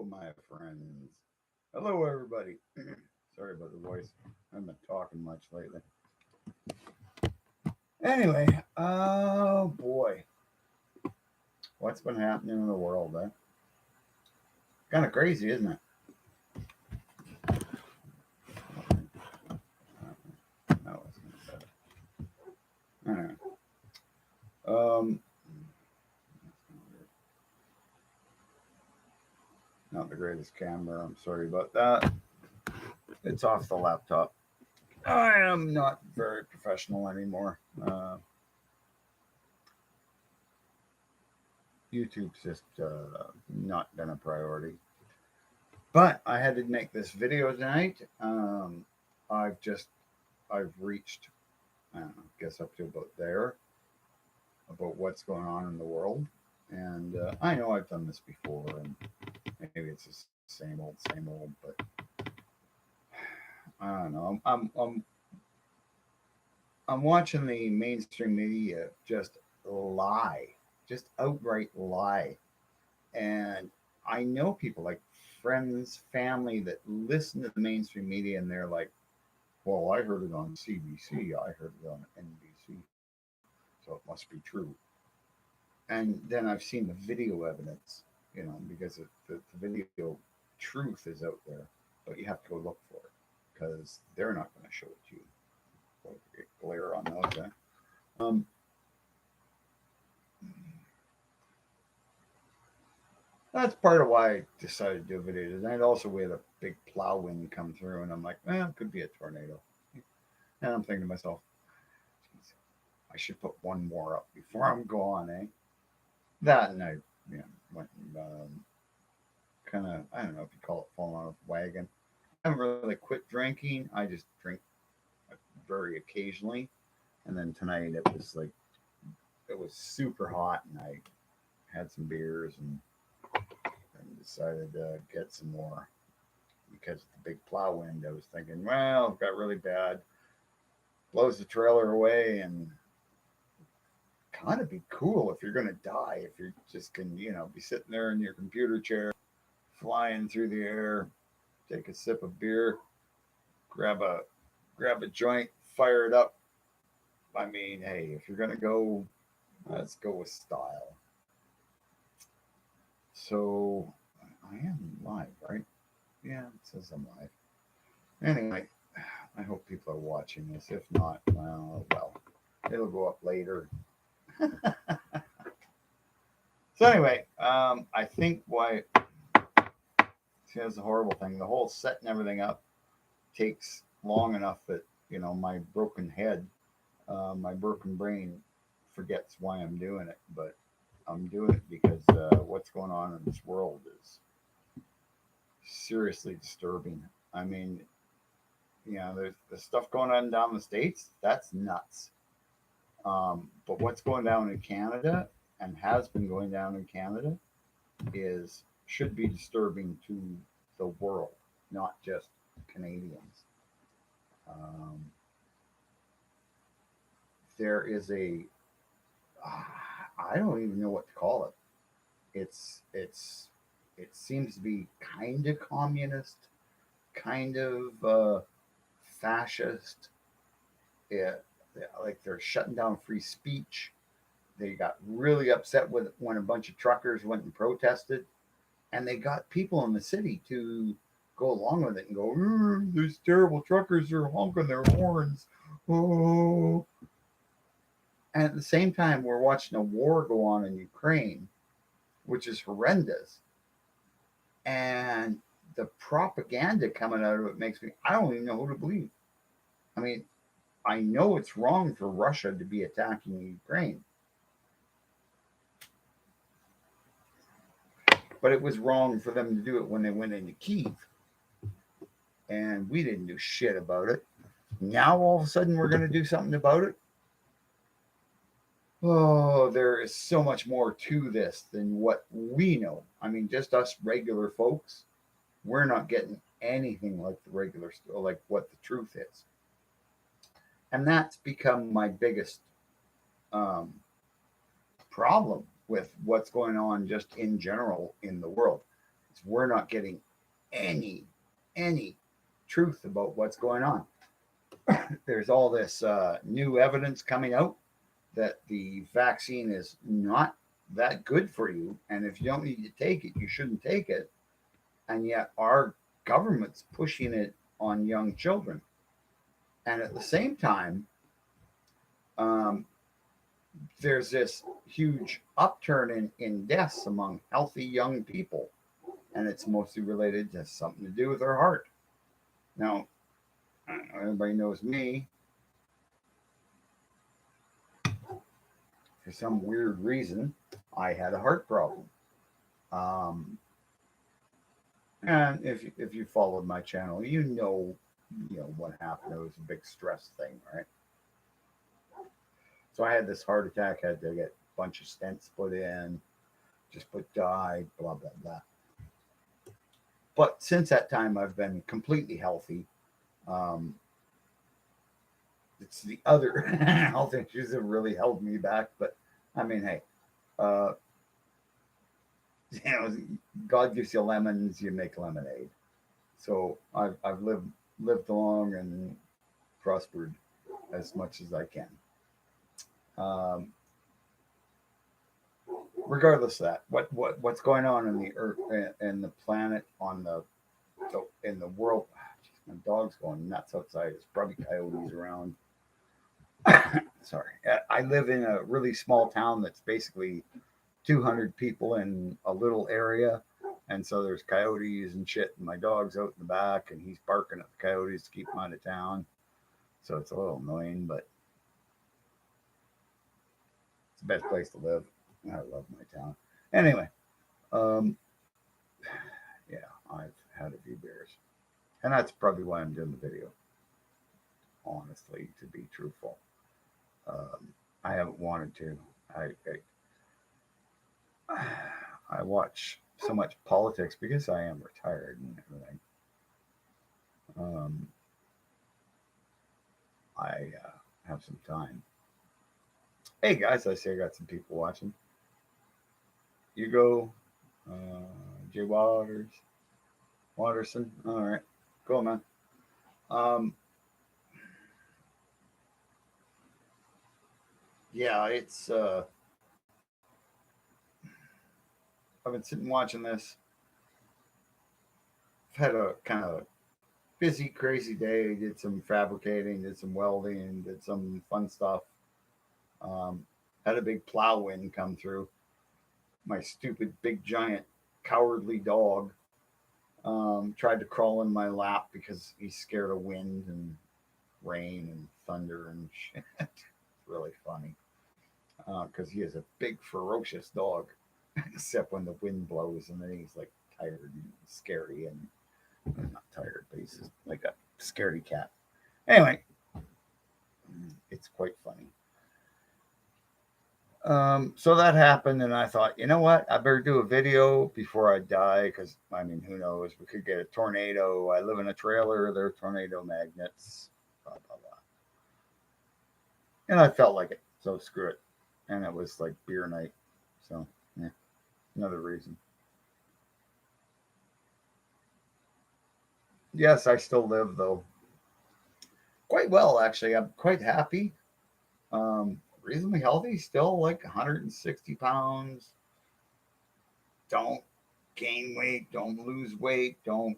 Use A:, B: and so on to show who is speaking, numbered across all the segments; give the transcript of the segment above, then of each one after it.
A: my friends. Hello, everybody. Sorry about the voice. I haven't been talking much lately. Anyway, oh boy, what's been happening in the world? Kind of crazy, isn't it? No, it's not better. Anyway, um, not the greatest camera. I'm sorry about that. It's off the laptop. I am not very professional anymore. YouTube's just not been a priority. But I had to make this video tonight. I've just I've reached, I don't know, guess up to about there about what's going on in the world, and I know I've done this before, and maybe it's the same old, but I don't know. I'm watching the mainstream media just lie, just outright lie, and I know people like friends, family that listen to the mainstream media, and they're like, well, I heard it on CBC. I heard it on NBC. So it must be true. And then I've seen the video evidence, because the video truth is out there, but you have to go look for it because they're not going to show it to you. So get glare on those. Um, that's part of why I decided to do a video tonight. Also, we had a big plow wind come through, and I'm like, it could be a tornado. And I'm thinking to myself, I should put one more up before I'm gone, eh? That and I, went and kind of, I don't know if you call it falling off a wagon. I haven't really quit drinking. I just drink very occasionally. And then tonight it was super hot, and I had some beers and decided to get some more because of the big plow wind. I was thinking, well, it got really bad, blows the trailer away, and kind of be cool if you're going to die, if you're just going to, be sitting there in your computer chair, flying through the air, take a sip of beer, grab a joint, fire it up. I mean, hey, if you're going to go, let's go with style. So I am live, right? Yeah, it says I'm live. Anyway, I hope people are watching this. If not, well, it'll go up later. So anyway, I think why, see, that's the horrible thing. The whole setting everything up takes long enough that my broken head, my broken brain forgets why I'm doing it. But I'm doing it because what's going on in this world is seriously disturbing. I mean, there's the stuff going on down the states. That's nuts. But what's going down in Canada and has been going down in Canada is should be disturbing to the world, not just Canadians. Um, there is I don't even know what to call it. It seems to be kind of communist, kind of fascist. It, like they're shutting down free speech. They got really upset with when a bunch of truckers went and protested, and they got people in the city to go along with it and go, "These terrible truckers are honking their horns." Oh, and at the same time, we're watching a war go on in Ukraine, which is horrendous, and the propaganda coming out of it makes me, I don't even know who to believe. I mean, I know it's wrong for Russia to be attacking Ukraine, but it was wrong for them to do it when they went into Kiev, and we didn't do shit about it. Now all of a sudden we're going to do something about it. Oh, there is so much more to this than what we know. I mean, just us regular folks, we're not getting anything like the regular, like what the truth is. And that's become my biggest um, problem with what's going on just in general in the world. we're not getting any truth about what's going on. There's all this new evidence coming out that the vaccine is not that good for you, and if you don't need to take it, you shouldn't take it. And yet, our government's pushing it on young children, and at the same time, um, there's this huge upturn in deaths among healthy young people, and it's mostly related to something to do with their heart. Now, everybody knows me. For some weird reason, I had a heart problem. Um, and if you followed my channel, you know what happened. It was a big stress thing, right? So I had this heart attack. Had to get a bunch of stents put in. Just put died. Blah blah blah. But since that time, I've been completely healthy. Um, it's the other health issues that really held me back. But I mean, hey, uh, you know, God gives you lemons, you make lemonade. So I've lived long and prospered as much as I can. Um, Regardless of that, what's going on in the earth and the planet on the in the world? Jeez, my dog's going nuts outside. There's probably coyotes around. Sorry, I live in a really small town that's basically 200 people in a little area, and so there's coyotes and shit. And my dog's out in the back, and he's barking at the coyotes to keep them out of town. So it's a little annoying, but it's the best place to live. I love my town. Anyway, um, yeah, I've had a few beers, and that's probably why I'm doing the video. Honestly, to be truthful, I haven't wanted to. I watch so much politics because I am retired and everything. Um, I have some time. Hey guys, I see I got some people watching. Hugo, Jay Watterson. All right, cool, man. Um, yeah, it's. I've been sitting watching this. I've had a kind of busy, crazy day. Did some fabricating, did some welding, did some fun stuff. Um, had a big plow wind come through. My stupid, big, giant, cowardly dog tried to crawl in my lap because he's scared of wind and rain and thunder and shit. It's really funny because he is a big, ferocious dog, except when the wind blows and then he's like tired and scary and not tired, but he's just like a scaredy cat. Anyway, it's quite funny. So that happened, and I thought, you know what? I better do a video before I die, because I mean, who knows? We could get a tornado. I live in a trailer. There are tornado magnets. Blah blah blah. And I felt like it, so screw it. And it was like beer night, so yeah, another reason. Yes, I still live though, quite well actually. I'm quite happy. Reasonably healthy, still like 160 pounds. Don't gain weight, don't lose weight, don't,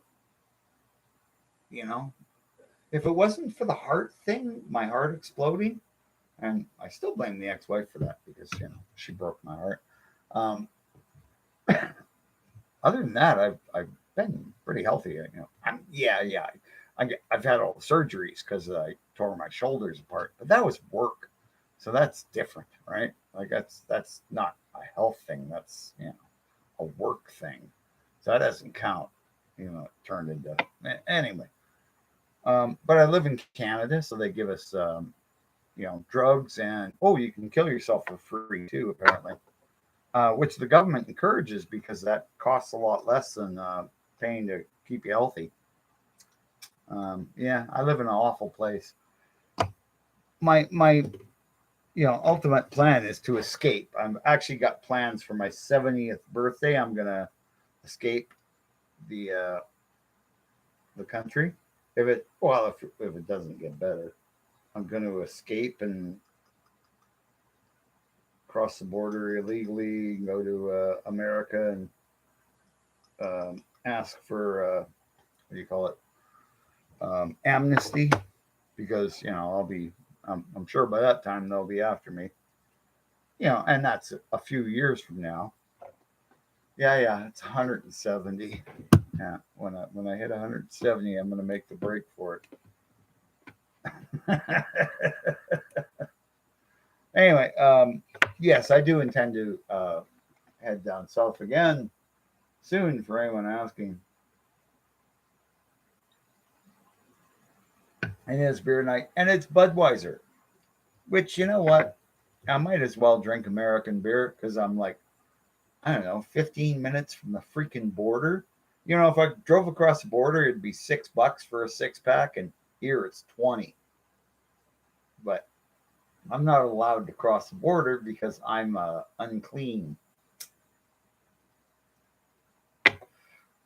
A: you know. If it wasn't for the heart thing, my heart exploding, and I still blame the ex-wife for that because she broke my heart. Um, Other than that, I've been pretty healthy. Yeah. I've had all the surgeries because I tore my shoulders apart, but that was work, so that's different, right? Like that's not a health thing. That's a work thing, so that doesn't count. It turned into anyway. But I live in Canada, so they give us drugs, and you can kill yourself for free too, apparently, which the government encourages because that costs a lot less than paying to keep you healthy. Yeah, I live in an awful place. My ultimate plan is to escape. I've actually got plans for my 70th birthday. I'm gonna escape the uh, the country. If it doesn't get better, I'm going to escape and cross the border illegally, go to America and ask for what do you call it, amnesty, because I'm sure by that time they'll be after me. And that's a few years from now. Yeah, yeah, it's 170. Yeah, when I hit 170, I'm gonna make the break for it. Anyway, yes, I do intend to head down south again soon. For anyone asking, it is beer night, and it's Budweiser. Which, you know what, I might as well drink American beer because I'm like, I don't know, 15 minutes from the freaking border. If I drove across the border, it'd be $6 for a 6 pack, and here it's 20. But I'm not allowed to cross the border because I'm unclean.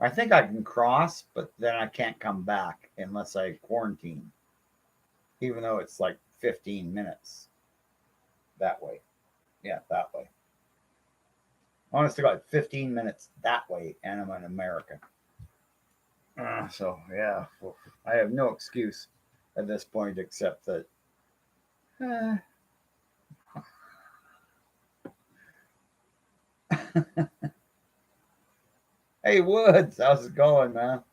A: I think I can cross, but then I can't come back unless I quarantine, even though it's like 15 minutes that way. Yeah, that way. Honest to God, 15 minutes that way, and I'm in America. So, yeah, well, I have no excuse at this point except that. Uh, Hey, Woods, how's it going, man?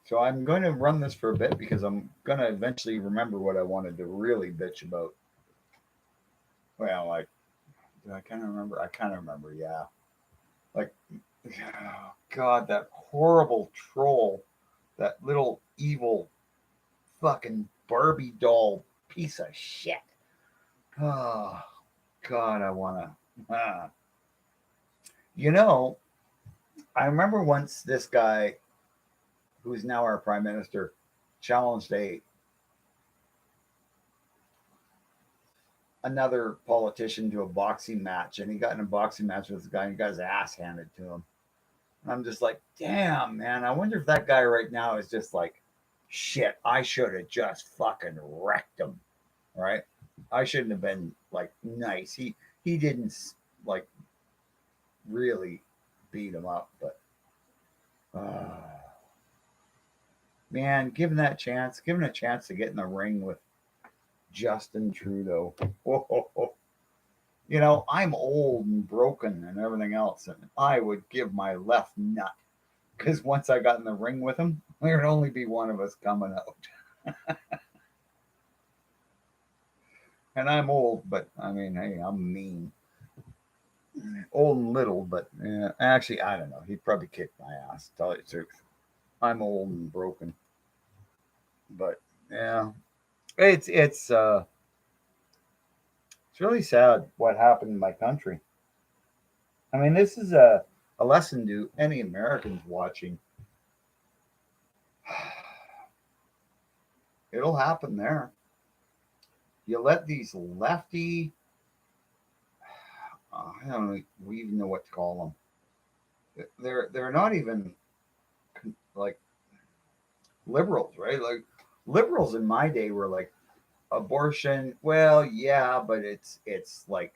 A: So I'm going to run this for a bit because I'm going to eventually remember what I wanted to really bitch about. Well, like, do I kind of remember? I kind of remember, yeah. Like, oh, God, that horrible troll, that little evil fucking Barbie doll piece of shit. Oh, God, I want to. Ah. You know, I remember once this guy, who's now our prime minister, challenged another politician to a boxing match, and he got in a boxing match with this guy, and he got his ass handed to him. And I'm just like, damn, man. I wonder if that guy right now is just like, shit, I should have just fucking wrecked him, right? I shouldn't have been like nice. He didn't like really beat him up, but uh, man, give him a chance to get in the ring with Justin Trudeau. Whoa. I'm old and broken and everything else, and I would give my left nut because once I got in the ring with him, there'd only be one of us coming out. And I'm old, but I mean, hey, I'm mean. Old and little, but actually, I don't know. He'd probably kick my ass, to tell you the truth. I'm old and broken. But yeah, it's really sad what happened in my country. I mean, this is a lesson to any Americans watching. It'll happen there. You let these lefty, I don't even know what to call them. They're not even like liberals, right? Like liberals in my day were like abortion. Well, yeah, but it's like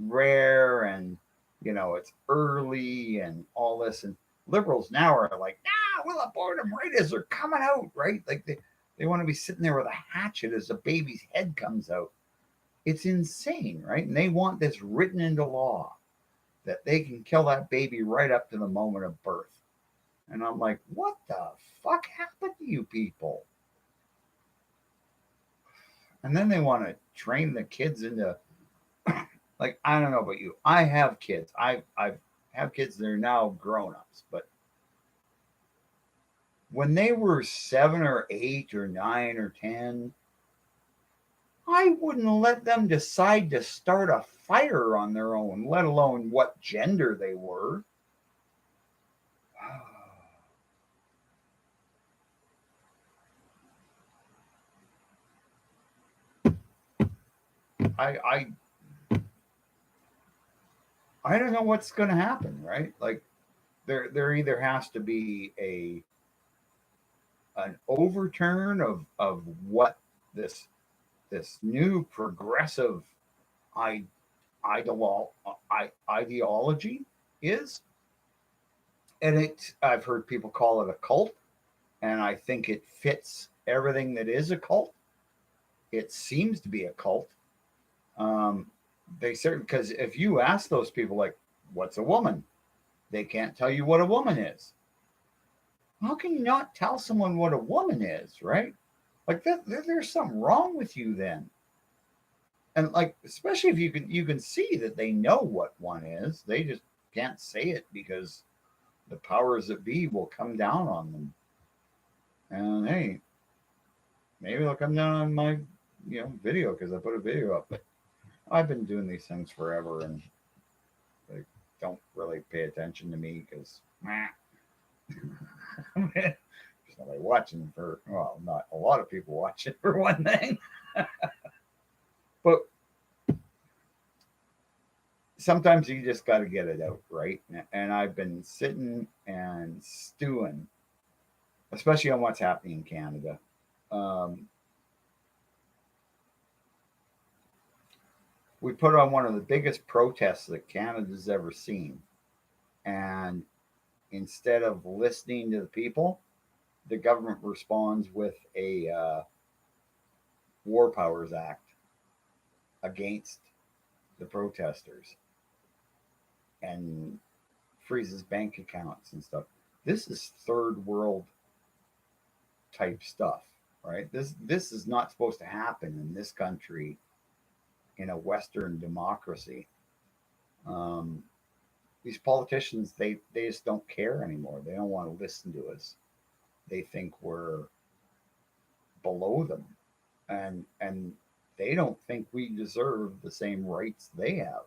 A: rare, and it's early and all this. And liberals now are like, nah, we'll abort them right as they're coming out, right? Like they want to be sitting there with a hatchet as the baby's head comes out. It's insane, right? And they want this written into law that they can kill that baby right up to the moment of birth. And I'm like, what the fuck happened to you people? And then they want to train the kids into, like, I don't know about you. I have kids. I have kids that are now grown ups, but when they were 7 or 8 or 9 or 10, I wouldn't let them decide to start a fire on their own, let alone what gender they were. I I don't know what's going to happen, right? Like there either has to be a an overturn of what this this new progressive I, ideology is, and I've heard people call it a cult, and I think it fits everything that is a cult. It seems to be a cult. Um, they certainly, because if you ask those people like, "What's a woman?" They can't tell you what a woman is. How can you not tell someone what a woman is, right? Like there's something wrong with you then. And like, especially if you can see that they know what one is, they just can't say it because the powers that be will come down on them. And hey, maybe they'll come down on my video because I put a video up. But I've been doing these things forever, and they don't really pay attention to me because there's nobody watching for, well, not a lot of people watching for one thing. But sometimes you just got to get it out, right? And I've been sitting and stewing, especially on what's happening in Canada. Um, we put on one of the biggest protests that Canada's ever seen. And instead of listening to the people, the government responds with a War Powers Act against the protesters and freezes bank accounts and stuff. This is third world type stuff, right? This is not supposed to happen in this country in a Western democracy. Um, these politicians, they just don't care anymore. They don't want to listen to us. They think we're below them, and they don't think we deserve the same rights they have.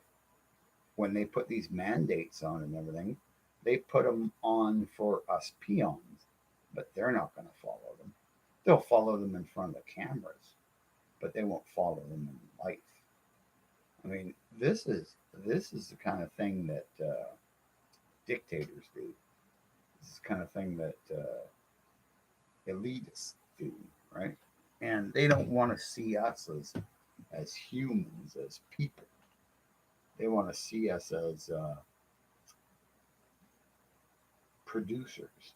A: When they put these mandates on and everything, they put them on for us peons, but they're not going to follow them. They'll follow them in front of the cameras, but they won't follow them in life. I mean, this is the kind of thing that dictators do. This is the kind of thing that elitists do, right? And they don't want to see us as humans, as people. They want to see us as producers,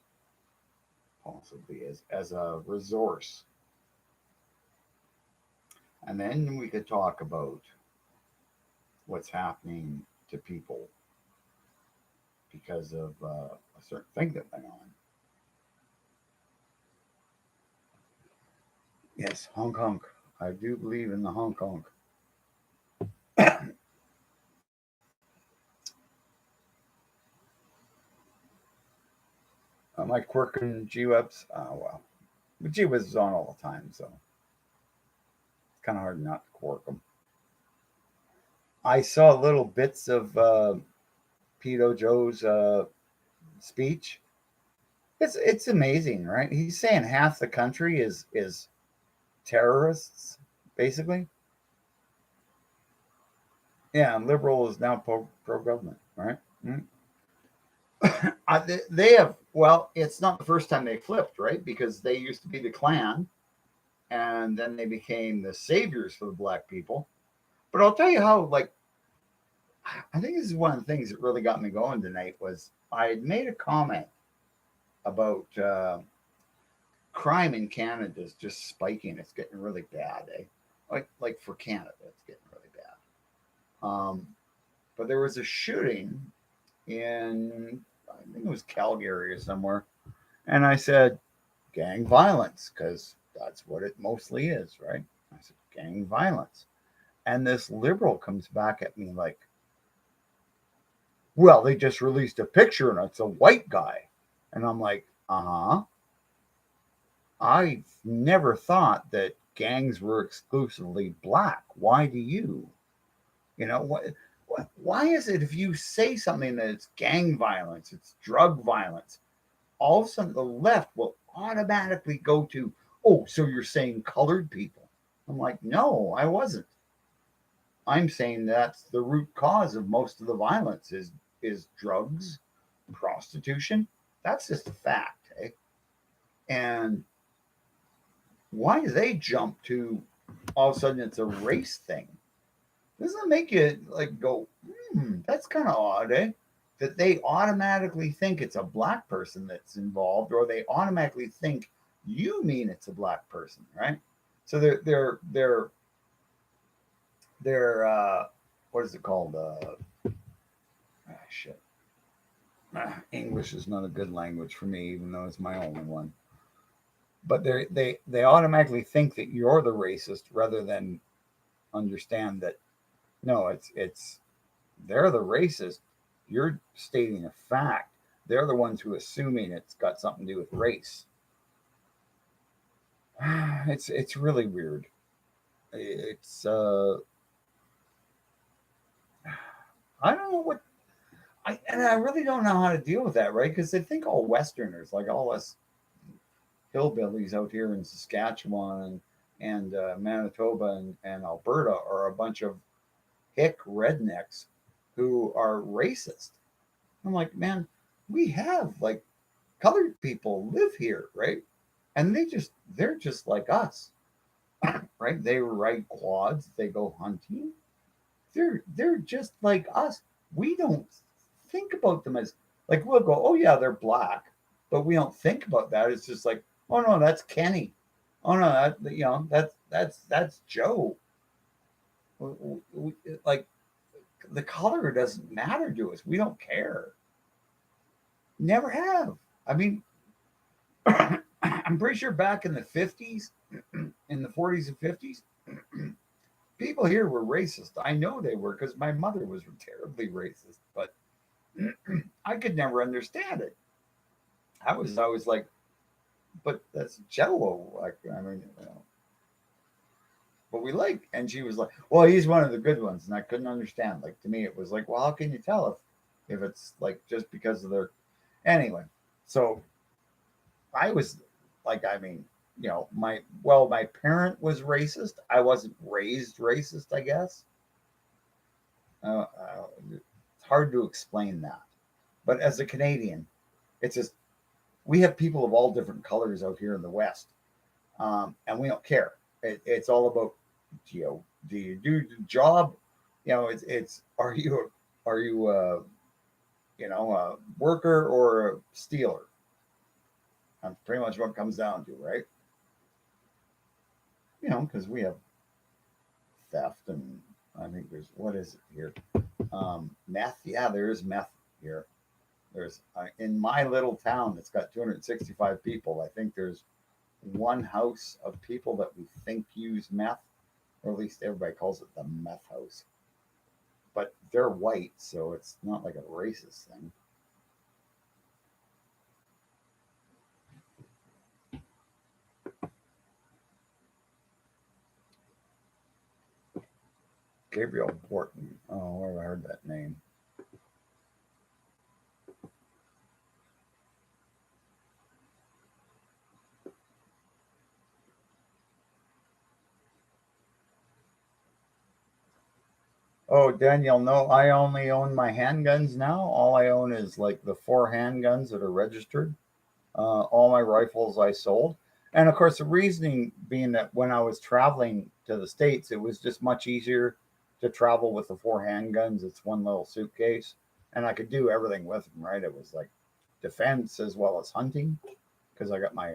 A: possibly as a resource. And then we could talk about what's happening to people because of a certain thing that went on. Yes, Hong Kong. I do believe in the Hong Kong. Am I quirking G Webs? Well, but G Webs is on all the time, so it's kind of hard not to quirk them. I saw little bits of Pedo Joe's speech. It's amazing, right? He's saying half the country is terrorists, basically. Yeah, and liberal is now pro government, right? Mm-hmm. They have, well, it's not the first time they flipped, right? Because they used to be the Klan, and then they became the saviors for the black people. But I'll tell you how, like, I think this is one of the things that really got me going tonight was I had made a comment about crime in Canada is just spiking. It's getting really bad, eh? Like for Canada, it's getting really bad. But there was a shooting in, I think it was Calgary or somewhere, and I said gang violence because that's what it mostly is, right? I said gang violence, and this liberal comes back at me like, well, they just released a picture and it's a white guy. And I'm like, uh-huh. I never thought that gangs were exclusively black. Why do you? You know, why is it if you say something that it's gang violence, it's drug violence, all of a sudden the left will automatically go to, oh, so you're saying colored people. I'm like, no, I wasn't. I'm saying that's the root cause of most of the violence is drugs, prostitution. That's just a fact, eh? And why they jump to all of a sudden it's a race thing? Doesn't it make you like go, that's kind of odd, eh? That they automatically think it's a black person that's involved, or they automatically think you mean it's a black person, right? So they're what is it called? Shit. English is not a good language for me, even though it's my only one. But they automatically think that you're the racist rather than understand that no, it's they're the racist. You're stating a fact. They're the ones who are assuming it's got something to do with race. It's really weird. It's I don't know what I really don't know how to deal with that, right? Because they think all Westerners, like all us hillbillies out here in Saskatchewan and Manitoba and Alberta, are a bunch of hick rednecks who are racist. I'm like, man, we have like colored people live here, right? And they're just like us, right? They ride quads, they go hunting. They're just like us. We don't think about them as like we'll go, oh yeah, they're black, but we don't think about that. It's just like, oh no, that's Kenny. Oh no, that's Joe. Like the color doesn't matter to us. We don't care. Never have. I mean, I'm pretty sure back in the 50s, in the 40s and 50s, people here were racist. I know they were because my mother was terribly racist, but I could never understand it. I was always like, but that's Jello. Like, I mean, but we like. And she was like, well, he's one of the good ones, and I couldn't understand. Like to me, it was like, well, how can you tell if it's like just because of their anyway? So I was like, I mean, my parent was racist. I wasn't raised racist, I guess. It's hard to explain that. But as a Canadian, it's just we have people of all different colors out here in the West, and we don't care. It's all about do you do the job? It's are you a worker or a stealer? That's pretty much what it comes down to, right? Because we have theft, and I think there's what is it here? Meth. Yeah, there is meth here. There's in my little town that's got 265 people. I think there's one house of people that we think use meth, or at least everybody calls it the meth house. But they're white, so it's not like a racist thing. Gabriel Borton. Oh, where have I heard that name? Oh, Daniel, no, I only own my handguns now. All I own is like the 4 handguns that are registered. All my rifles I sold. And of course, the reasoning being that when I was traveling to the States, it was just much easier to travel with the 4 handguns. It's one little suitcase, and I could do everything with them, right? It was like defense as well as hunting because I got my,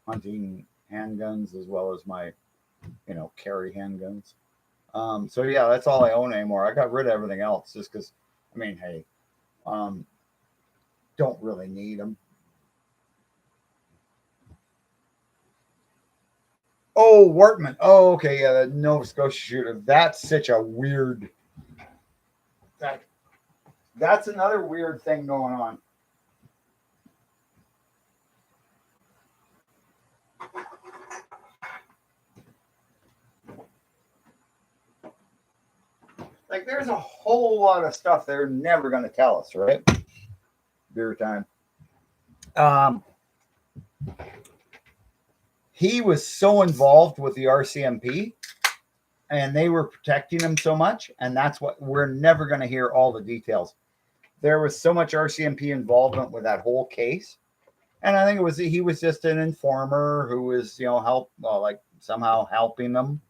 A: hunting handguns as well as my, carry handguns. So yeah, that's all I own anymore. I got rid of everything else just because, I mean, hey, um, don't really need them. Oh, Wortman. Oh, okay, yeah, the Nova Scotia shooter. That's such a weird. That that's another weird thing going on. Like, there's a whole lot of stuff they're never going to tell us, right? Beer time. Um, he was so involved with the RCMP, and they were protecting him so much, and that's what we're never going to hear all the details. There was so much RCMP involvement with that whole case, and I think it was he was just an informer who was like somehow helping them,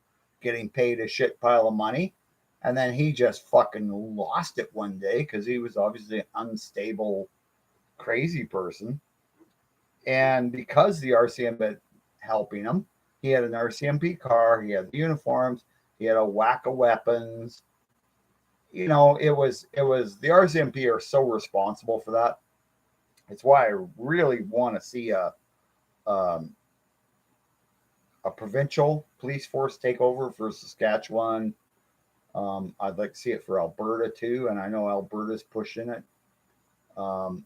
A: getting paid a shit pile of money, and then he just fucking lost it one day because he was obviously an unstable, crazy person, and because the RCMP helping him, he had an RCMP car, he had the uniforms, he had a whack of weapons. It was the RCMP are so responsible for that. It's why I really want to see um, a provincial police force take over for Saskatchewan. I'd like to see it for Alberta too, and I know Alberta's pushing it. Um,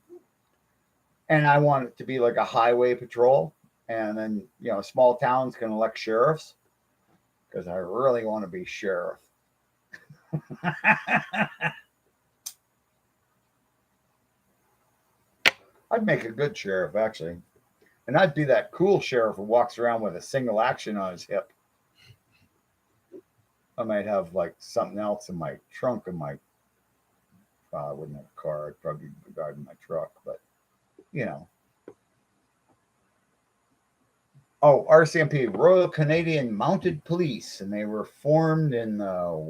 A: and I want it to be like a highway patrol, and then small towns can elect sheriffs because I really want to be sheriff. I'd make a good sheriff actually, and I'd be that cool sheriff who walks around with a single action on his hip. I might have like something else in my trunk of my. I wouldn't have a car. I'd probably be driving my truck, but you know. Oh, RCMP, Royal Canadian Mounted Police, and they were formed in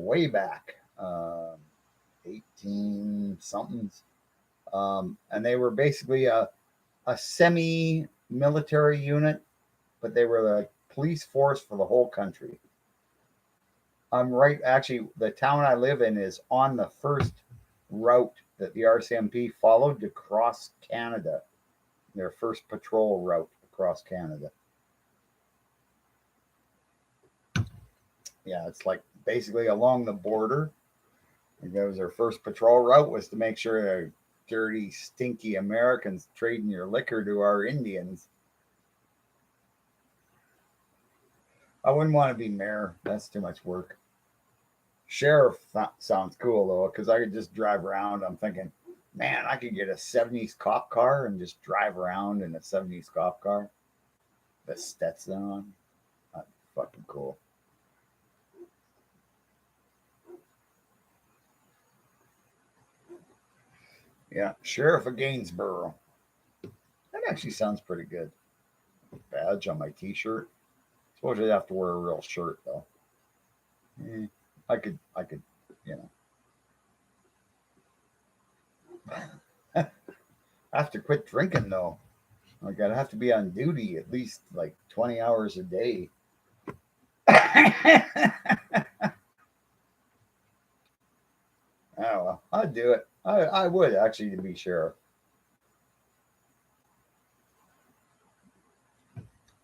A: way back, 18 somethings, and they were basically a semi-military unit, but they were the police force for the whole country. I'm right. Actually, the town I live in is on the first route that the RCMP followed to cross Canada, their first patrol route across Canada. Yeah, it's like basically along the border. And that was their first patrol route was to make sure the dirty, stinky Americans trading your liquor to our Indians. I wouldn't want to be mayor. That's too much work. Sheriff sounds cool though, because I could just drive around. I'm thinking, man, I could get a '70s cop car and just drive around in a '70s cop car. The Stetson on. That's fucking cool. Yeah, Sheriff of Gainsborough. That actually sounds pretty good. Badge on my T-shirt. Suppose I'd have to wear a real shirt though. Eh, I could, you know. I have to quit drinking though. Like I'd have to be on duty at least like 20 hours a day. Oh well, I'd do it. I would actually to be sheriff.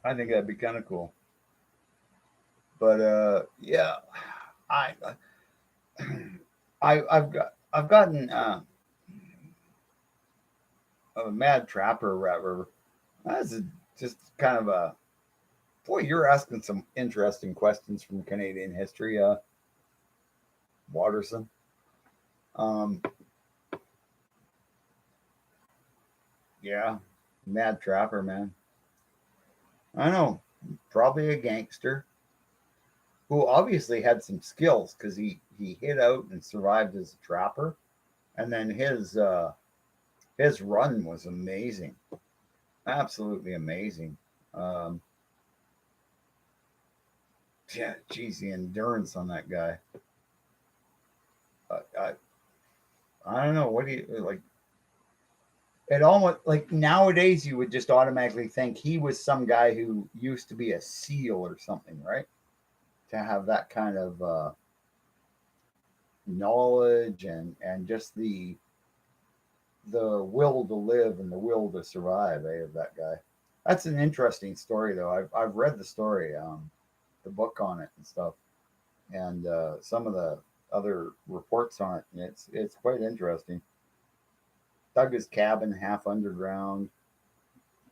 A: I think that'd be kind of cool. But yeah, I I've gotten a Mad Trapper rapper. That's just kind of a boy. You're asking some interesting questions from Canadian history, Watterson. Um, yeah, Mad Trapper, man. I know, probably a gangster who obviously had some skills because he hid out and survived as a trapper, and then his run was amazing, absolutely amazing. Um, yeah, geez, the endurance on that guy. I, I I don't know. What do you like? It almost like nowadays you would just automatically think he was some guy who used to be a SEAL or something, right? To have that kind of knowledge and just the will to live and the will to survive, of that guy. That's an interesting story, though. I've read the story, the book on it and stuff, and some of the other reports on it. And it's quite interesting. Dug his cabin half underground.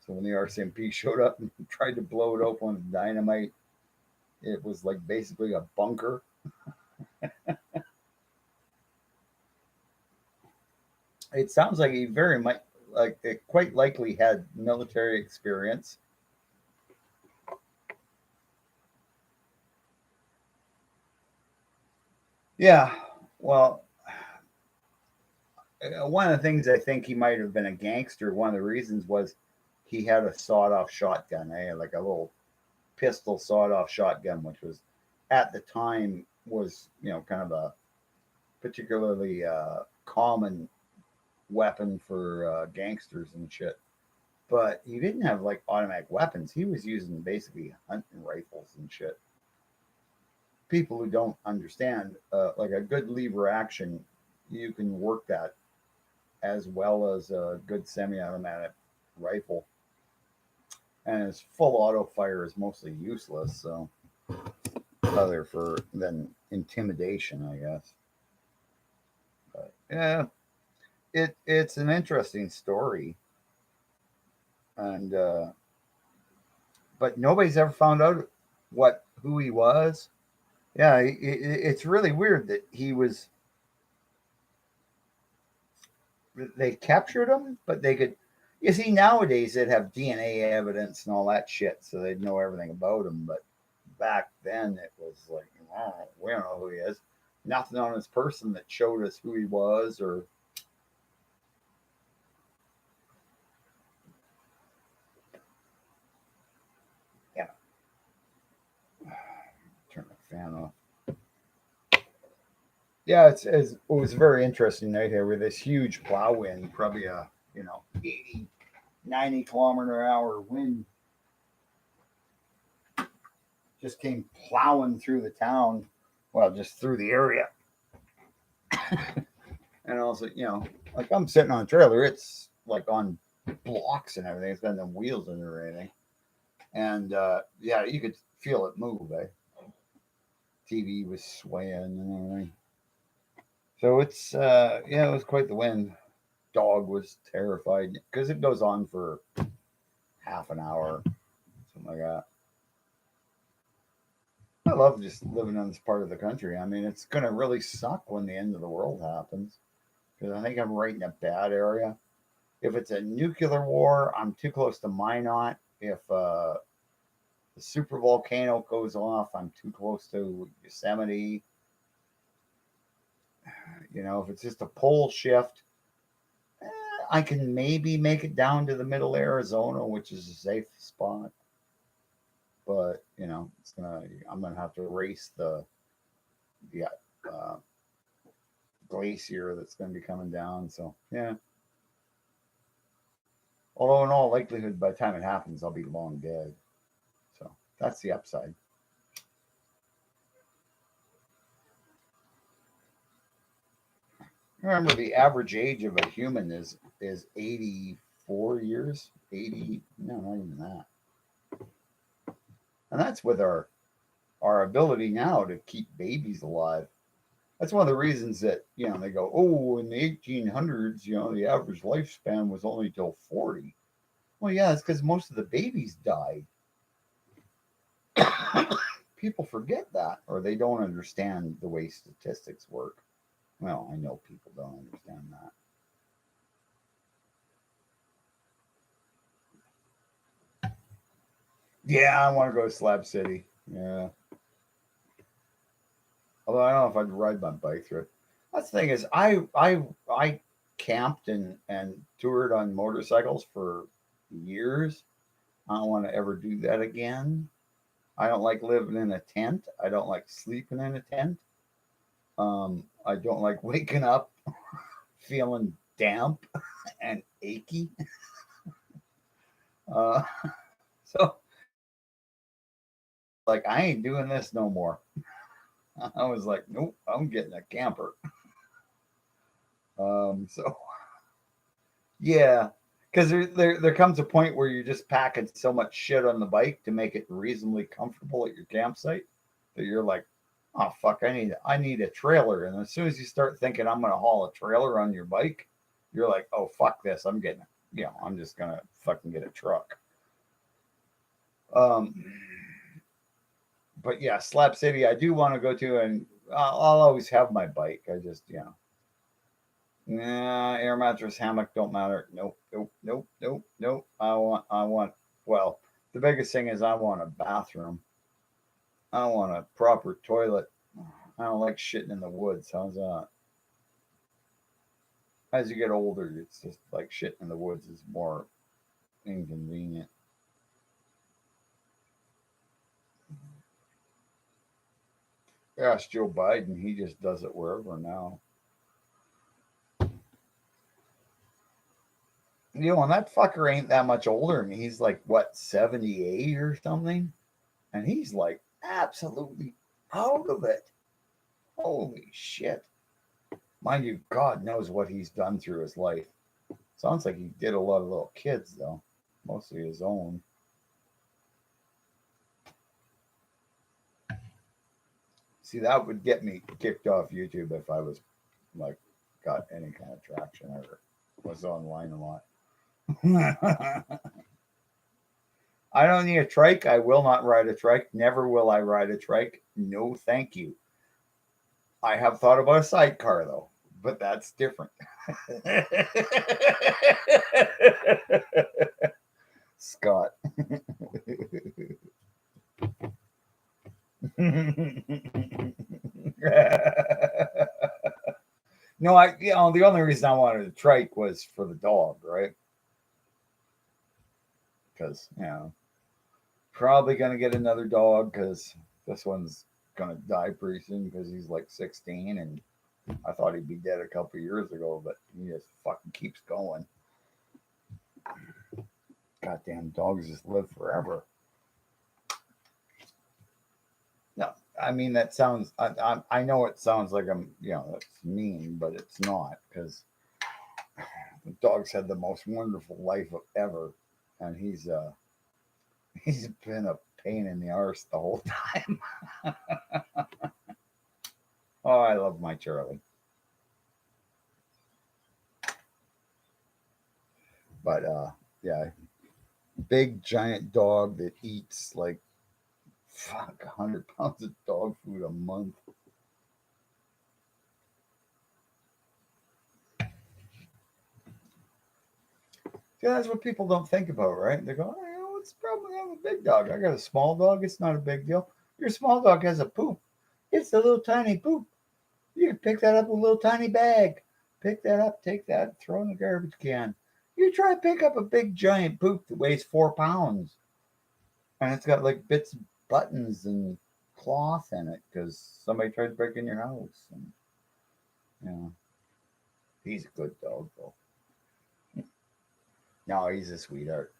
A: So when the RCMP showed up and tried to blow it open with dynamite, it was like basically a bunker. It sounds like he very much like it quite likely had military experience. Yeah. Well, one of the things I think he might have been a gangster. One of the reasons was he had a sawed-off shotgun, like a little pistol sawed-off shotgun, which was at the time was kind of a particularly common weapon for gangsters and shit. But he didn't have like automatic weapons. He was using basically hunting rifles and shit. People who don't understand, like a good lever action, you can work that as well as a good semi-automatic rifle. And his full auto fire is mostly useless, so other for than intimidation, I guess. But yeah, it's an interesting story, and but nobody's ever found out what who he was. Yeah, it's really weird that he was. They captured him, but they could. You see, nowadays they'd have DNA evidence and all that shit, so they'd know everything about him. But back then it was like, oh, we don't know who he is. Nothing on his person that showed us who he was, or yeah. Turn the fan off. Yeah, it was a very interesting night here with this huge plow wind, probably a 80, 90 km/h wind just came plowing through the town, well, just through the area. And also, like I'm sitting on a trailer, it's like on blocks and everything. It's got no wheels in it or anything. And yeah, you could feel it move. TV was swaying and everything. So it's yeah, it was quite the wind. Dog was terrified because it goes on for half an hour, something like that. I love just living in this part of the country. I mean, it's gonna really suck when the end of the world happens because I think I'm right in a bad area. If it's a nuclear war, I'm too close to Minot. If the super volcano goes off, I'm too close to Yosemite. If it's just a pole shift, I can maybe make it down to the middle Arizona, which is a safe spot. But I'm gonna have to race the uh, glacier that's gonna be coming down. So yeah. Although in all likelihood, by the time it happens, I'll be long dead. So that's the upside. Remember, the average age of a human is 84 years. 80? No, not even that. And that's with our ability now to keep babies alive. That's one of the reasons that they go, oh, in the 1800s, the average lifespan was only till 40. Well, yeah, it's because most of the babies died. People forget that, or they don't understand the way statistics work. Well, I know people don't understand that. Yeah, I want to go to Slab City. Yeah. Although I don't know if I'd ride my bike through it. That's the thing is, I camped and toured on motorcycles for years. I don't want to ever do that again. I don't like living in a tent. I don't like sleeping in a tent. I don't like waking up feeling damp and achy. Uh, so, like, I ain't doing this no more. I was like, nope, I'm getting a camper. So yeah, because there comes a point where you're just packing so much shit on the bike to make it reasonably comfortable at your campsite that you're like, oh fuck, I need a trailer. And as soon as you start thinking I'm gonna haul a trailer on your bike, you're like, oh fuck this, I'm just gonna fucking get a truck. Um, but yeah, Slab City, I do want to go to, and I'll always have my bike. I just nah, air mattress, hammock don't matter. Nope, nope, nope, nope, nope. I want. Well, the biggest thing is I want a bathroom. I want a proper toilet. I don't like shitting in the woods. How's that? As you get older, it's just like shitting in the woods is more inconvenient. Ask Joe Biden, he just does it wherever now. And that fucker ain't that much older than me. He's like, what, 78 or something? And he's like absolutely out of it. Holy shit. Mind you, God knows what he's done through his life. Sounds like he did a lot of little kids, though, mostly his own. See, that would get me kicked off YouTube if I was like got any kind of traction or was online a lot. I don't need a trike. I will not ride a trike. Never will I ride a trike. No, thank you. I have thought about a sidecar though, but that's different. Scott. No, the only reason I wanted a trike was for the dog, right? Because probably gonna get another dog because this one's gonna die pretty soon because he's like 16 and I thought he'd be dead a couple years ago, but he just fucking keeps going. Goddamn dogs just live forever. No, I mean that sounds. I know it sounds like I'm that's mean, but it's not because the dog's had the most wonderful life ever, and he's been a pain in the arse the whole time. Oh, I love my Charlie. But yeah, big giant dog that eats like 100 pounds of dog food a month. Yeah, that's what people don't think about, right? They go, oh, what's the problem with a big dog? I got a small dog. It's not a big deal. Your small dog has a poop. It's a little tiny poop. You can pick that up with a little tiny bag. Pick that up, take that, throw in the garbage can. You try to pick up a big giant poop that weighs 4 pounds, and it's got like bits of buttons and cloth in it because somebody tried to break in your house. And he's a good dog though. No, he's a sweetheart.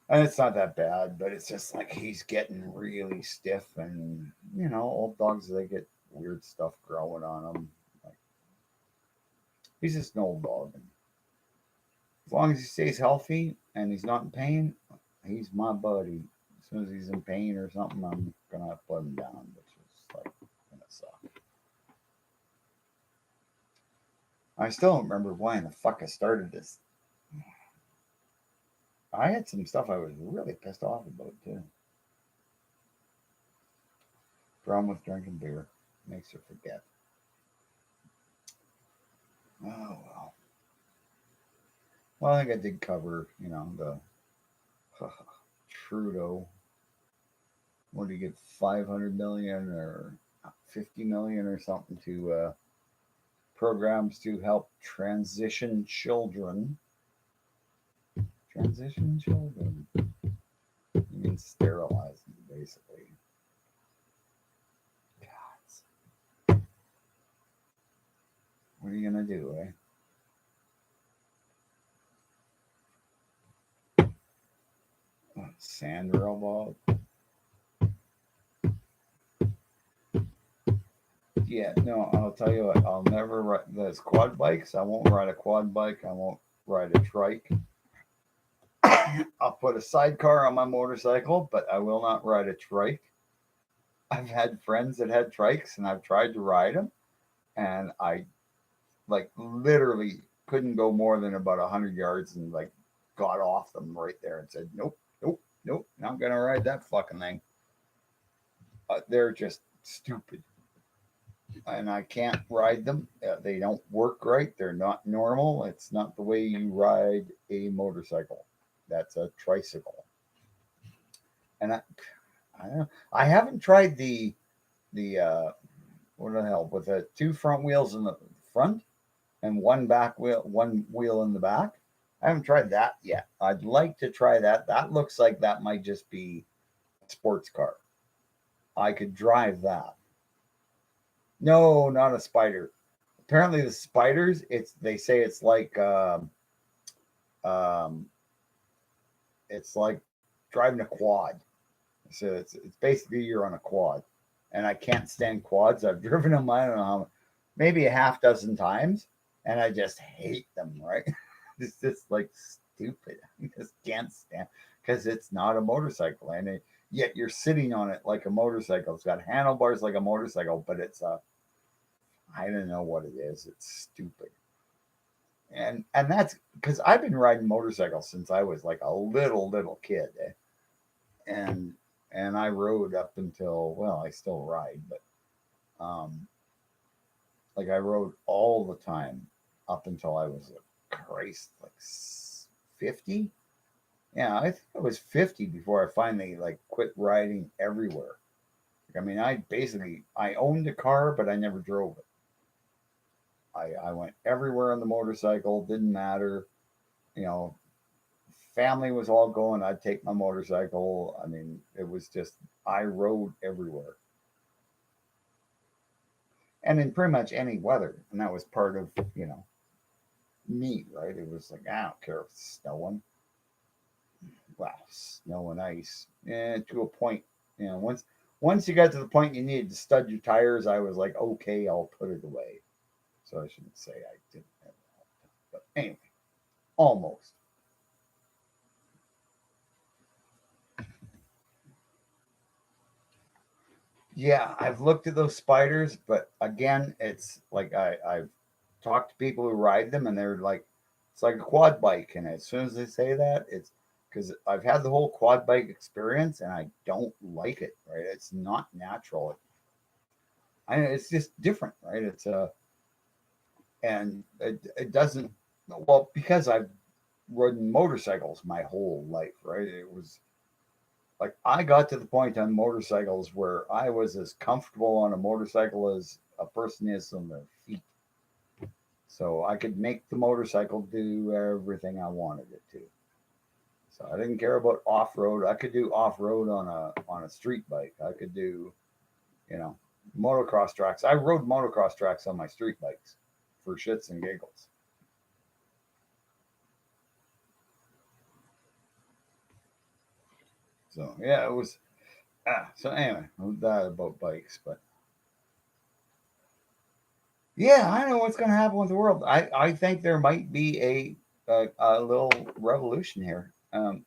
A: And it's not that bad, but it's just like he's getting really stiff, and old dogs they get weird stuff growing on them. Like, he's just an old dog, and as long as he stays healthy and he's not in pain, he's my buddy. As soon as he's in pain or something, I'm gonna have to put him down, which is like gonna suck. I still don't remember why in the fuck I started this. I had some stuff I was really pissed off about too. Problem with drinking beer makes you forget. Oh well. Well, I think I did cover, the Trudeau. What did he get? 500 million or 50 million or something to programs to help transition children. Transition children. You mean sterilize them, basically. God. What are you gonna do, eh? Sand robot. Yeah, no, I'll tell you what, I'll never ride those quad bikes. I won't ride a quad bike. I won't ride a trike. I'll put a sidecar on my motorcycle, but I will not ride a trike. I've had friends that had trikes and I've tried to ride them, and I like literally couldn't go more than about 100 yards and like got off them right there and said, nope, nope, nope, not going to ride that fucking thing. They're just stupid. And I can't ride them. They don't work right. They're not normal. It's not the way you ride a motorcycle. That's a tricycle. And I don't know. I haven't tried the what the hell, with two front wheels in the front and one wheel in the back. I haven't tried that yet. I'd like to try that. That looks like that might just be a sports car. I could drive that. No, not a spider. Apparently, the spiders. They say um, it's like driving a quad. So it's basically you're on a quad, and I can't stand quads. I've driven them. I don't know maybe a half dozen times, and I just hate them. Right? It's just like stupid. I just can't stand because it's not a motorcycle, yet you're sitting on it like a motorcycle. It's got handlebars like a motorcycle, but it's a I don't know what it is. It's stupid. And that's because I've been riding motorcycles since I was like a little kid, and I rode up until well, I still ride, but um, like I rode all the time up until I was like Christ, like 50. Yeah, I think I was 50 before I finally like quit riding everywhere. I mean, I owned a car, but I never drove it. I went everywhere on the motorcycle. Didn't matter, you know. Family was all going. I'd take my motorcycle. I mean, it was just I rode everywhere, and in pretty much any weather. And that was part of me, right? It was like I don't care if it's snowing. Well, snow and ice, to a point. Once you got to the point you needed to stud your tires, I was like, okay, I'll put it away. So I shouldn't say I didn't have that, but anyway, almost. Yeah, I've looked at those spiders, but again, it's like I've talked to people who ride them, and they're like, it's like a quad bike. And as soon as they say that, it's because I've had the whole quad bike experience, and I don't like it. Right? It's not natural. It's just different, right? And it doesn't. Well, because I've ridden motorcycles my whole life, right? It was like I got to the point on motorcycles where I was as comfortable on a motorcycle as a person is on their feet. So I could make the motorcycle do everything I wanted it to. So I didn't care about off road. I could do off road on a street bike. I could do, you know, motocross tracks. I rode motocross tracks on my street bikes for shits and giggles. So yeah, it was. So anyway, that about bikes, but yeah, I know what's going to happen with the world. I think there might be a little revolution here. Oh,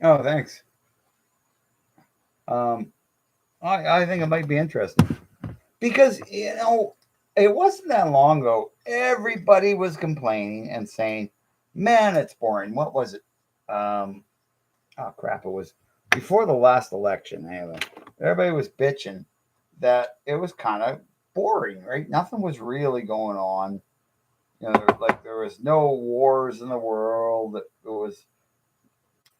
A: thanks. Um, I think it might be interesting because it wasn't that long ago. Everybody was complaining and saying, "Man, it's boring." What was it? Um, oh crap! It was before the last election. Anyway, everybody was bitching that it was kind of boring, right? Nothing was really going on. There was no wars in the world. It was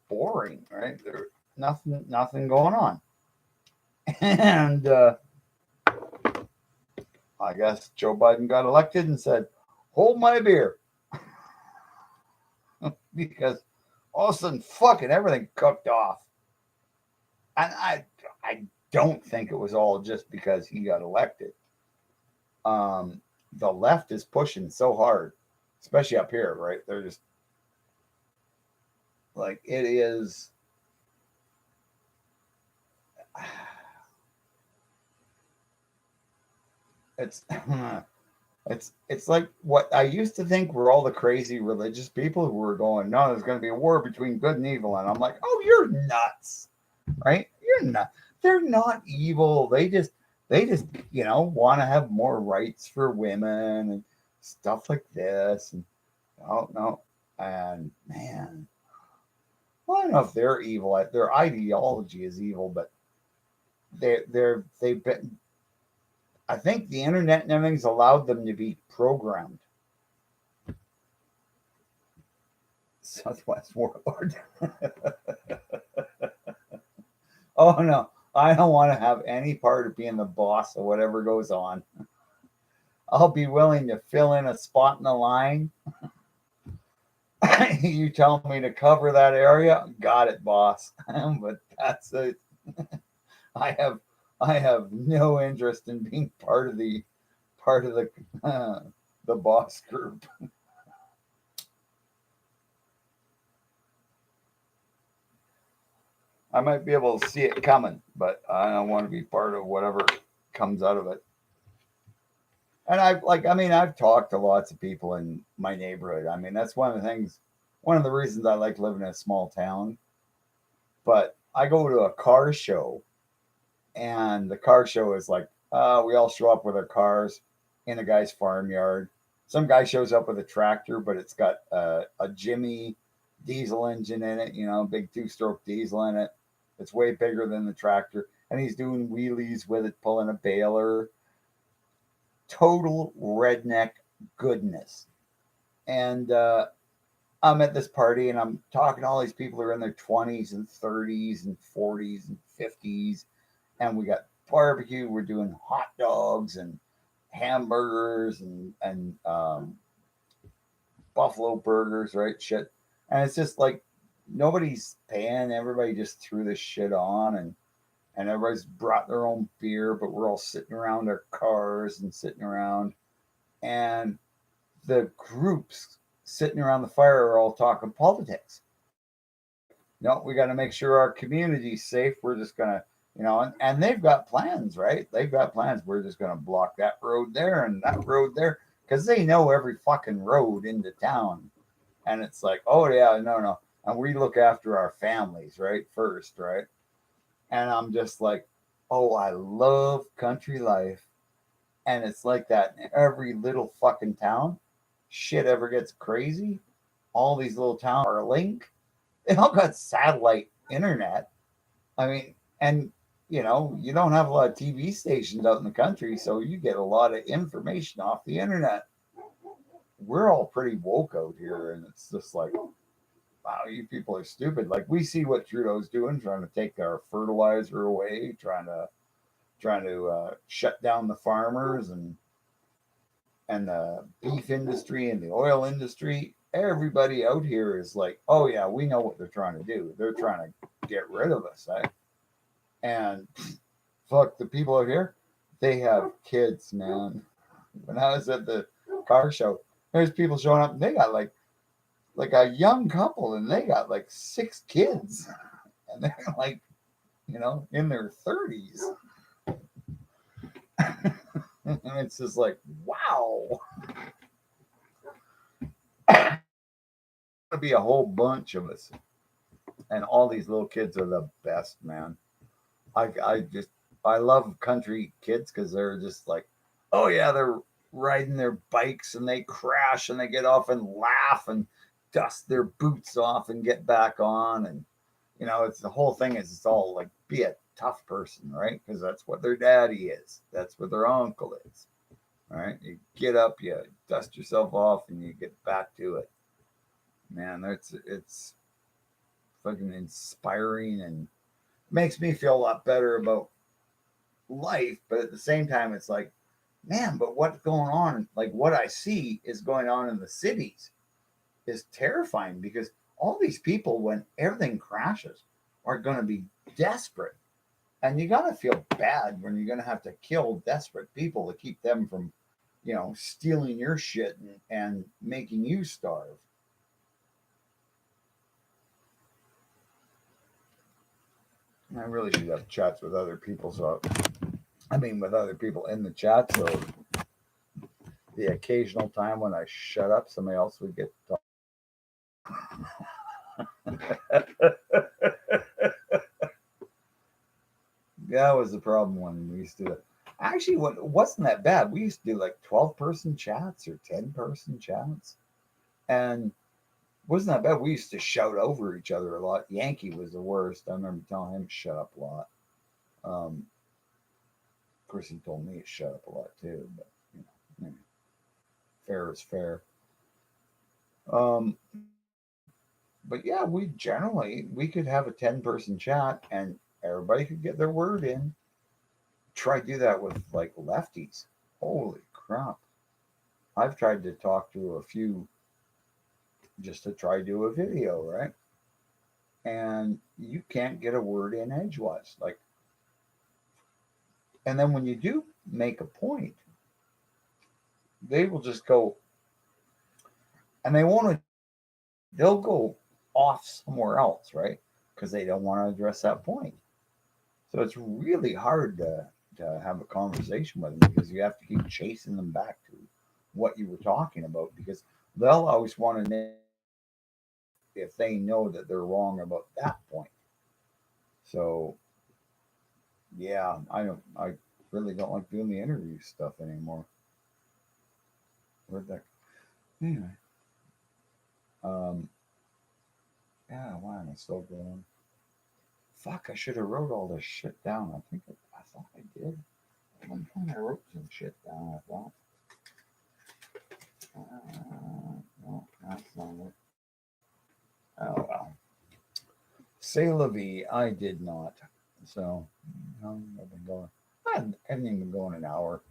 A: boring, right? There nothing going on. And I guess Joe Biden got elected and said, "Hold my beer," because all of a sudden, fucking everything cooked off. And I don't think it was all just because he got elected. Um, the left is pushing so hard, especially up here, right? They're just like it is. It's it's like what I used to think were all the crazy religious people who were going, no, there's going to be a war between good and evil, and I'm like, oh, you're nuts, right? You're not. They're not evil. They just want to have more rights for women and stuff like this, and oh no, and man, well, I don't know if they're evil. Their ideology is evil, but they've been. I think the internet and everything's allowed them to be programmed. Southwest Warlord. Oh no. I don't want to have any part of being the boss of whatever goes on. I'll be willing to fill in a spot in the line. You tell me to cover that area, got it, boss. But that's it. I have I have no interest in being part of uh, the boss group. I might be able to see it coming, but I don't want to be part of whatever comes out of it. And I've talked to lots of people in my neighborhood. I mean, that's one of the things, one of the reasons I like living in a small town. But I go to a car show, and the car show is like, we all show up with our cars in a guy's farmyard. Some guy shows up with a tractor, but it's got a Jimmy diesel engine in it, big two-stroke diesel in it. It's way bigger than the tractor, and he's doing wheelies with it, pulling a baler. Total redneck goodness. And I'm at this party, and I'm talking to all these people who are in their 20s and 30s and 40s and 50s. And we got barbecue. We're doing hot dogs and hamburgers and buffalo burgers, right? Shit. And it's just like nobody's paying. Everybody just threw this shit on, and everybody's brought their own beer, but we're all sitting around our cars and sitting around. And the groups sitting around the fire are all talking politics. Like, no, we got to make sure our community's safe. We're just gonna, and they've got plans, right? They've got plans. We're just gonna block that road there and that road there because they know every fucking road into town. And it's like, oh yeah, no, no, and we look after our families, right? First, right? And I'm just like, oh, I love country life. And it's like that in every little fucking town. Shit ever gets crazy, all these little towns are linked. They all got satellite internet. I mean, and you don't have a lot of TV stations out in the country, so you get a lot of information off the internet. We're all pretty woke out here, and it's just like, wow, you people are stupid. Like we see what Trudeau's doing, trying to take our fertilizer away, trying to shut down the farmers and the beef industry and the oil industry. Everybody out here is like, oh yeah, we know what they're trying to do. They're trying to get rid of us, eh? And fuck the people out here, they have kids, man. When I was at the car show, there's people showing up and they got like a young couple and they got like 6 kids and they're like, in their 30s. And it's just like, wow. To be a whole bunch of us, and all these little kids are the best, man. I love country kids because they're just like, oh yeah, they're riding their bikes and they crash and they get off and laugh and dust their boots off and get back on. And it's the whole thing is it's all like be a tough person, right? Because that's what their daddy is, that's what their uncle is. All right, you get up, you dust yourself off, and you get back to it. Man, it's fucking inspiring and makes me feel a lot better about life. But at the same time, it's like, man, but what's going on? Like what I see is going on in the cities is terrifying because all these people, when everything crashes, are going to be desperate. And you got to feel bad when you're going to have to kill desperate people to keep them from, stealing your shit and making you starve. I really should have chats with other people. So, I mean, with other people in the chat. So, the occasional time when I shut up, somebody else would get to talk. That was the problem when we used to do it. Actually, what wasn't that bad. We used to do like 12-person chats or 10-person chats. And wasn't that bad. We used to shout over each other a lot. Yankee was the worst. I remember telling him to shut up a lot. Of course, he told me to shut up a lot too. But fair is fair. Um, but yeah, we could have a 10-person chat, and everybody could get their word in. Try to do that with like lefties. Holy crap. I've tried to talk to a few just to try to do a video, right? And you can't get a word in edgewise. Like, and then when you do make a point, they will just go, and they won't, they'll go off somewhere else, right? Because they don't want to address that point. So it's really hard to have a conversation with them because you have to keep chasing them back to what you were talking about because they'll always want to know if they know that they're wrong about that point. So yeah, I really don't like doing the interview stuff anymore. Where'd that anyway? Um yeah, why am I still going? Fuck, I should have wrote all this shit down. I thought I did. One time I wrote some shit down, I thought. No, that's not it. Oh well. Say la vie, I did not. So, I've been going. I haven't even been going an hour.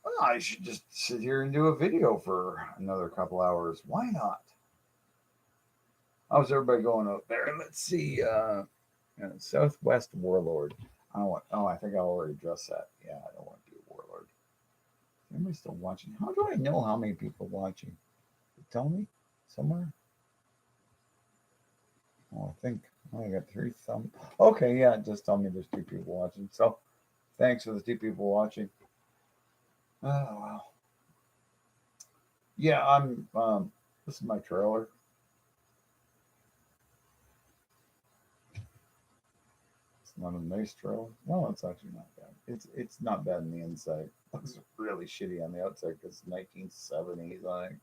A: Well, I should just sit here and do a video for another couple hours. Why not? How's everybody going out there? Let's see. Southwest Warlord. I don't want. Oh, I think I already addressed that. Yeah, I don't want to be a warlord. Anybody still watching? How do I know how many people watching? Tell me somewhere. Oh, I think I got three thumbs. Okay, yeah, just tell me there's two people watching. So thanks for the two people watching. Oh wow. Yeah, I'm. This is my trailer. It's not a nice trailer. No, it's actually not bad. It's not bad on the inside. It looks really shitty on the outside because 1970s. I think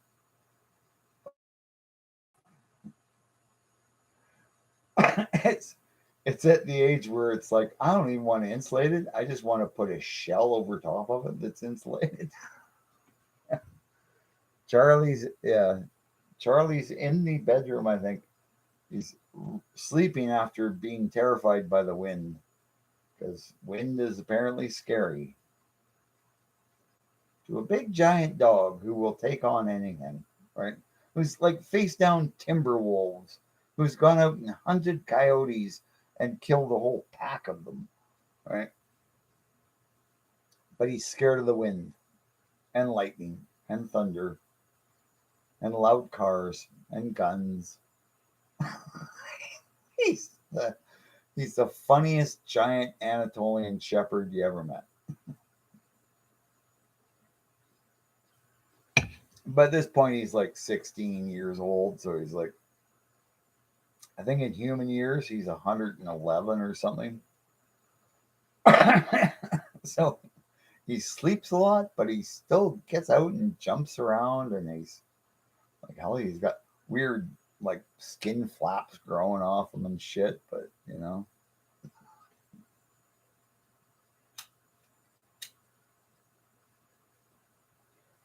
A: it's at the age where it's like I don't even want to insulate it. I just want to put a shell over top of it that's insulated. Charlie's yeah, Charlie's in the bedroom. I think he's sleeping after being terrified by the wind because wind is apparently scary to a big giant dog who will take on anything, right? Who's like face down timber wolves, who's gone out and hunted coyotes and killed a whole pack of them, right? But he's scared of the wind and lightning and thunder and loud cars and guns. he's the he's the funniest giant Anatolian shepherd you ever met. But at this point, he's like 16 years old, so he's like, I think in human years, he's 111 or something. So he sleeps a lot, but he still gets out and jumps around, and he's like, hell, he's got weird like skin flaps growing off him and shit, but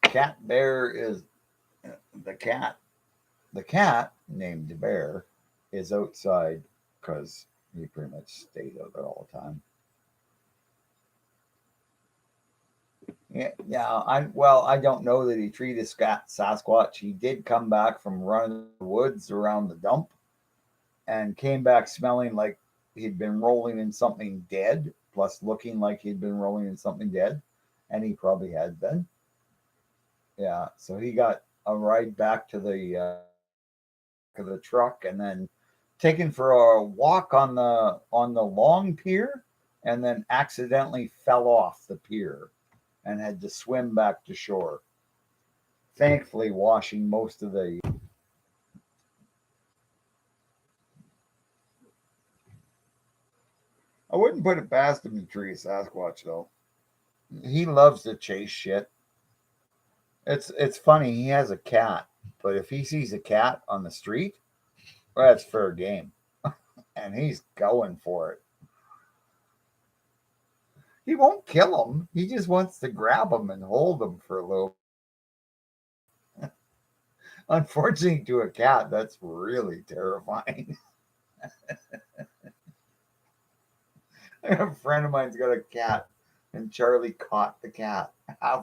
A: cat bear is the cat. The cat named Bear is outside because he pretty much stays out there all the time. Yeah, yeah. I don't know that he treated Sasquatch. He did come back from running the woods around the dump and came back smelling like he'd been rolling in something dead, plus looking like he'd been rolling in something dead, and he probably had been. Yeah, so he got a ride back to the truck and then taken for a walk on the long pier, and then accidentally fell off the pier and had to swim back to shore. Thankfully, washing most of the. I wouldn't put it past him to treat Sasquatch though. He loves to chase shit. It's funny. He has a cat, but if he sees a cat on the street, well, that's fair game, and he's going for it. He won't kill him. He just wants to grab him and hold him for a little. Unfortunately, to a cat, that's really terrifying. A friend of mine's got a cat, and Charlie caught the cat. How